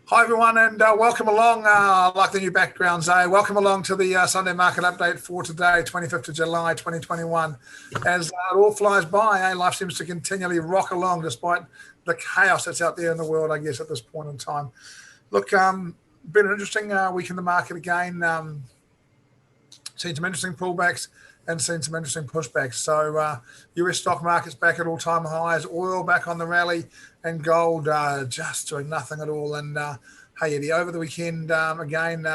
Hi everyone, and welcome along. I like the new backgrounds. Welcome along to the Sunday market update for today, 25th of July, 2021. As it all flies by, life seems to continually rock along despite the chaos that's out there in the world, I guess, at this point in time. Look, been an interesting week in the market again. Seen some interesting pullbacks and seen some interesting pushbacks. So US stock market's back at all-time highs, oil back on the rally, and gold just doing nothing at all. And hey, Eddie, over the weekend, again,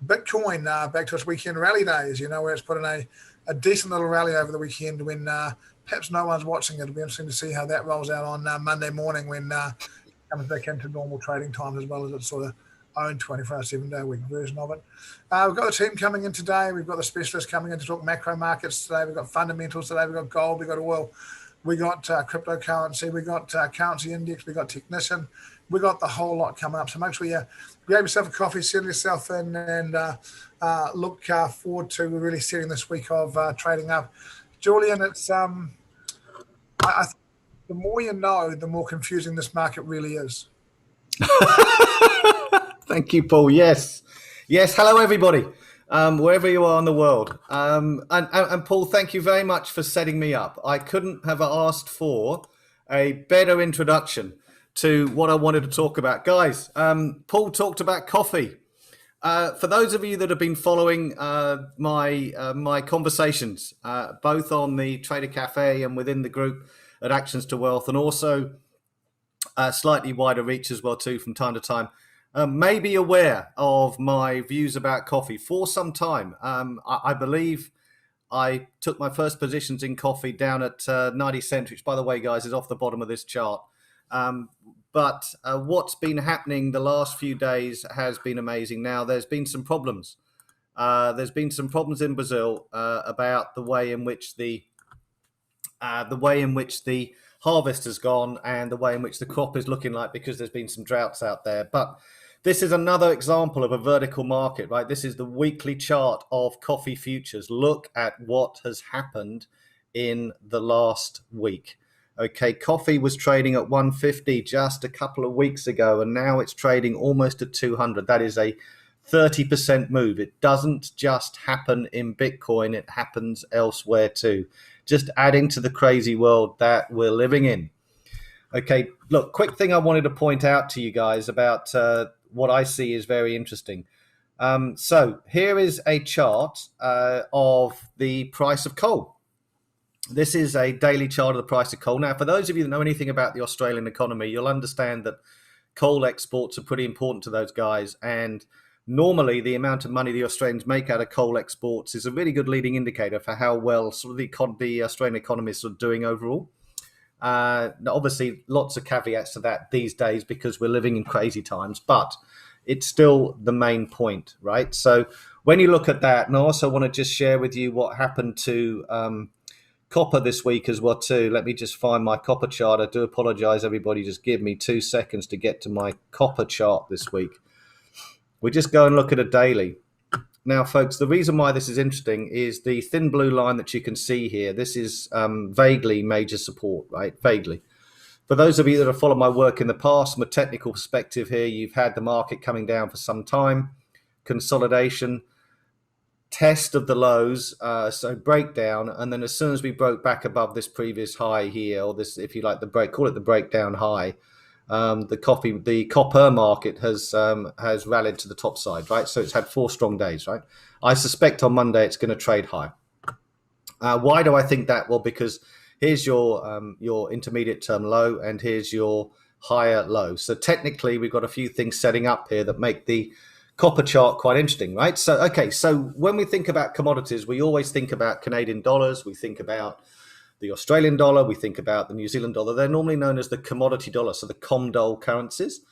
Bitcoin back to its weekend rally days, where it's put in a decent little rally over the weekend when perhaps no one's watching it. It'll be interesting to see how that rolls out on Monday morning when it comes back into normal trading times, as well as its sort of own 24/7 day week version of it. We've got the team coming in today. We've got the specialists coming in to talk macro markets today. We've got fundamentals today. We've got gold. We've got oil. We got cryptocurrency. We got currency index. We got technician. We got the whole lot coming up. So make sure you grab yourself a coffee, settle yourself in, and look forward to really setting this week of trading up. Julian, it's I think the more you know, the more confusing this market really is. Thank you, Paul. Yes. Hello, everybody, wherever you are in the world. And Paul, thank you very much for setting me up. I couldn't have asked for a better introduction to what I wanted to talk about. Guys, Paul talked about coffee. For those of you that have been following my conversations, both on the Trader Cafe and within the group at Actions to Wealth, and also slightly wider reach as well too from time to time, may be aware of my views about coffee for some time. I believe I took my first positions in coffee down at 90 cents, which, by the way, guys, is off the bottom of this chart. But what's been happening the last few days has been amazing. Now, there's been some problems. There's been some problems in Brazil about the way in which the harvest has gone and the way in which the crop is looking like, because there's been some droughts out there. But this is another example of a vertical market, right? This is the weekly chart of coffee futures. Look at what has happened in the last week. Okay, coffee was trading at 150 just a couple of weeks ago, and now it's trading almost at 200. That is a 30% move. It doesn't just happen in Bitcoin, it happens elsewhere too. Just adding to the crazy world that we're living in. Okay, look, quick thing I wanted to point out to you guys about what I see is very interesting. So here is a chart of the price of coal. This is a daily chart of the price of coal. Now, for those of you that know anything about the Australian economy, you'll understand that coal exports are pretty important to those guys. And normally, the amount of money the Australians make out of coal exports is a really good leading indicator for how well sort of the Australian economy is sort of doing overall. Obviously, lots of caveats to that these days because we're living in crazy times, but it's still the main point, right? So when you look at that, and I also want to just share with you what happened to copper this week as well too. Let me just find my copper chart. I do apologize, everybody. Just give me 2 seconds to get to my copper chart this week. We just go and look at a daily. Now, folks, the reason why this is interesting is the thin blue line that you can see here. This is vaguely major support, right? Vaguely. For those of you that have followed my work in the past, from a technical perspective here, you've had the market coming down for some time, consolidation, test of the lows, so breakdown, and then as soon as we broke back above this previous high here, or this, if you like, the break, call it the breakdown high, the copper market has rallied to the top side, right? So it's had 4 strong days, right? I suspect on Monday it's going to trade high. Why do I think that? Well, because here's your intermediate term low, and here's your higher low. So technically, we've got a few things setting up here that make the copper chart quite interesting, right? So okay, so when we think about commodities, we always think about Canadian dollars, we think about the Australian dollar, we think about the New Zealand dollar. They're normally known as the commodity dollar, so the COMDOL currencies.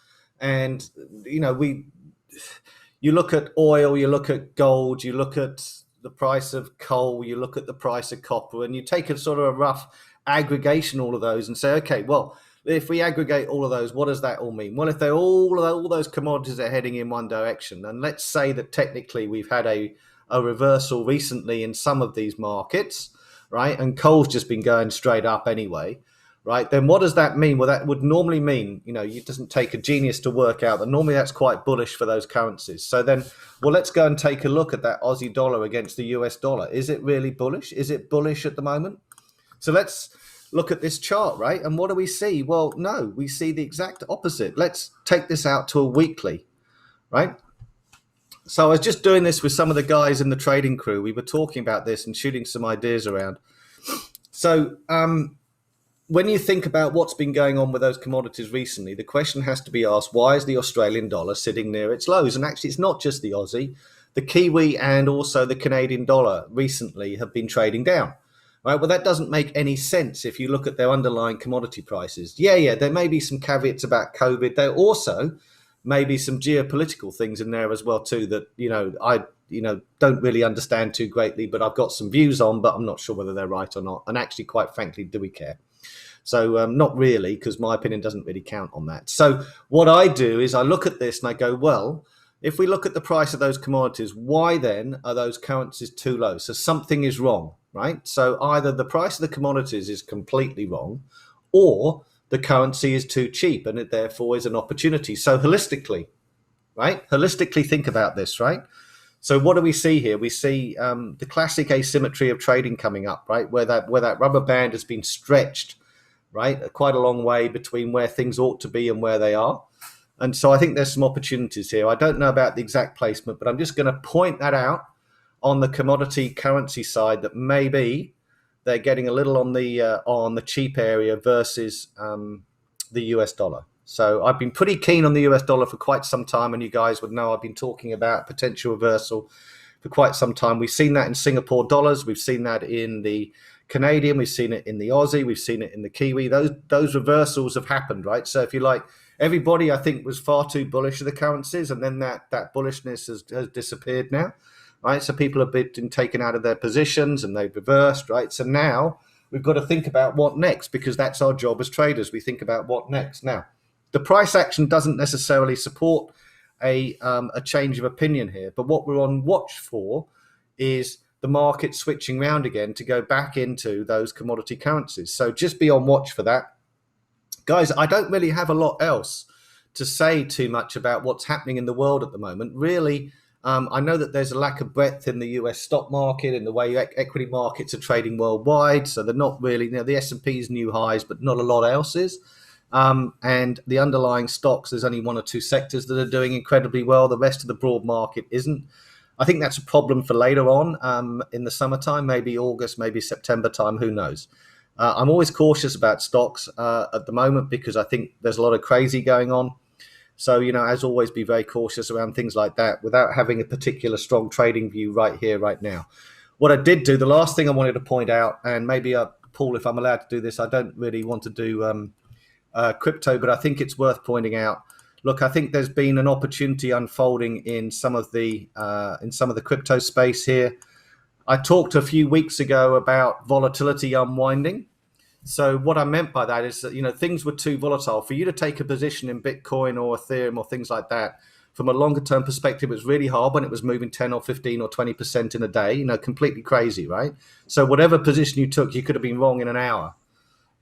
And, you look at oil, you look at gold, you look at the price of coal, you look at the price of copper, and you take a sort of a rough aggregation, all of those, and say, okay, well, if we aggregate all of those, what does that all mean? Well, if they're all those commodities are heading in one direction, and let's say that technically we've had a reversal recently in some of these markets, right? And coal's just been going straight up anyway, right, then what does that mean? Well, that would normally mean, it doesn't take a genius to work out that normally that's quite bullish for those currencies. So then, well, let's go and take a look at that Aussie dollar against the US dollar. Is it really bullish? Is it bullish at the moment? So let's look at this chart, right? And what do we see? Well, no, we see the exact opposite. Let's take this out to a weekly, right? So I was just doing this with some of the guys in the trading crew. We were talking about this and shooting some ideas around. So, when you think about what's been going on with those commodities recently, the question has to be asked, why is the Australian dollar sitting near its lows? And actually, it's not just the Aussie. The Kiwi and also the Canadian dollar recently have been trading down. Right? Well, that doesn't make any sense if you look at their underlying commodity prices. Yeah, there may be some caveats about COVID. There also may be some geopolitical things in there as well, too, that, I don't really understand too greatly, but I've got some views on, but I'm not sure whether they're right or not. And actually, quite frankly, do we care? So not really, because my opinion doesn't really count on that. So what I do is I look at this and I go, well, if we look at the price of those commodities, why then are those currencies too low? So something is wrong, right? So either the price of the commodities is completely wrong, or the currency is too cheap and it therefore is an opportunity. So holistically, right? Holistically think about this, right? So what do we see here? We see the classic asymmetry of trading coming up, right? Where that rubber band has been stretched, right? Quite a long way between where things ought to be and where they are. And so I think there's some opportunities here. I don't know about the exact placement, but I'm just going to point that out on the commodity currency side, that maybe they're getting a little on the cheap area versus the US dollar. So I've been pretty keen on the US dollar for quite some time, and you guys would know I've been talking about potential reversal for quite some time. We've seen that in Singapore dollars. We've seen that in the Canadian. We've seen it in the Aussie. We've seen it in the Kiwi. Those reversals have happened, right? So if you like, everybody I think was far too bullish of the currencies, and then that bullishness has disappeared now, right? So people have been taken out of their positions and they've reversed, right? So now we've got to think about what next, because that's our job as traders. We think about what next. Now, the price action doesn't necessarily support a change of opinion here, but what we're on watch for is the market switching round again to go back into those commodity currencies. So just be on watch for that. Guys, I don't really have a lot else to say too much about what's happening in the world at the moment. Really, I know that there's a lack of breadth in the US stock market and the way equity markets are trading worldwide. So they're not really, the S&P's new highs, but not a lot else is. And the underlying stocks, there's only one or two sectors that are doing incredibly well. The rest of the broad market isn't. I think that's a problem for later on in the summertime, maybe August, maybe September time, who knows. I'm always cautious about stocks at the moment because I think there's a lot of crazy going on. So, as always, be very cautious around things like that without having a particular strong trading view right here, right now. What I did do, the last thing I wanted to point out, and maybe, Paul, if I'm allowed to do this, I don't really want to do crypto, but I think it's worth pointing out. Look, I think there's been an opportunity unfolding in some of the crypto space here. I talked a few weeks ago about volatility unwinding. So what I meant by that is that, things were too volatile for you to take a position in Bitcoin or Ethereum or things like that. From a longer term perspective, it was really hard when it was moving 10 or 15 or 20% in a day, completely crazy, right? So whatever position you took, you could have been wrong in an hour,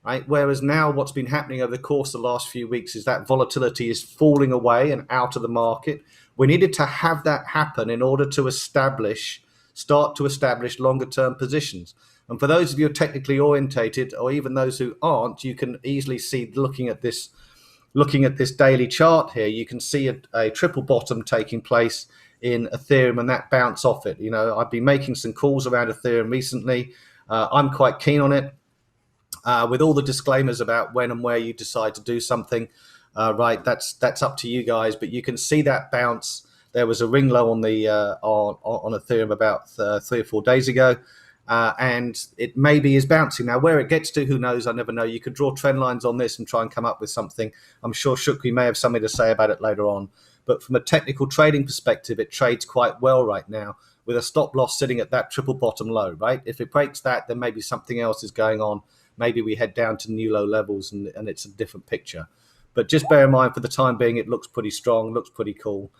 right? Whereas now what's been happening over the course of the last few weeks is that volatility is falling away and out of the market. We needed to have that happen in order to start to establish longer term positions. And for those of you who are technically orientated, or even those who aren't, you can easily see, looking at this daily chart here, you can see a triple bottom taking place in Ethereum and that bounce off it. I've been making some calls around Ethereum recently. I'm quite keen on it, with all the disclaimers about when and where you decide to do something. Right, that's up to you guys. But you can see that bounce. There was a ring low on the on Ethereum about 3 or 4 days ago. And it maybe is bouncing. Now, where it gets to, who knows? I never know. You could draw trend lines on this and try and come up with something. I'm sure Shukri may have something to say about it later on. But from a technical trading perspective, it trades quite well right now with a stop loss sitting at that triple bottom low, right? If it breaks that, then maybe something else is going on. Maybe we head down to new low levels and it's a different picture. But just bear in mind, for the time being, it looks pretty strong, looks pretty cool.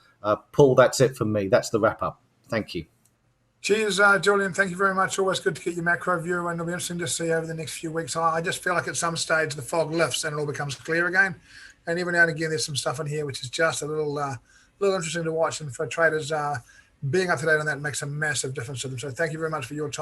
Paul, that's it from me. That's the wrap up. Thank you. Cheers, Julian. Thank you very much. Always good to get your macro view, and it'll be interesting to see over the next few weeks. I just feel like at some stage the fog lifts and it all becomes clear again. And every now and again, there's some stuff in here which is just a little interesting to watch. And for traders, being up to date on that makes a massive difference to them. So thank you very much for your time.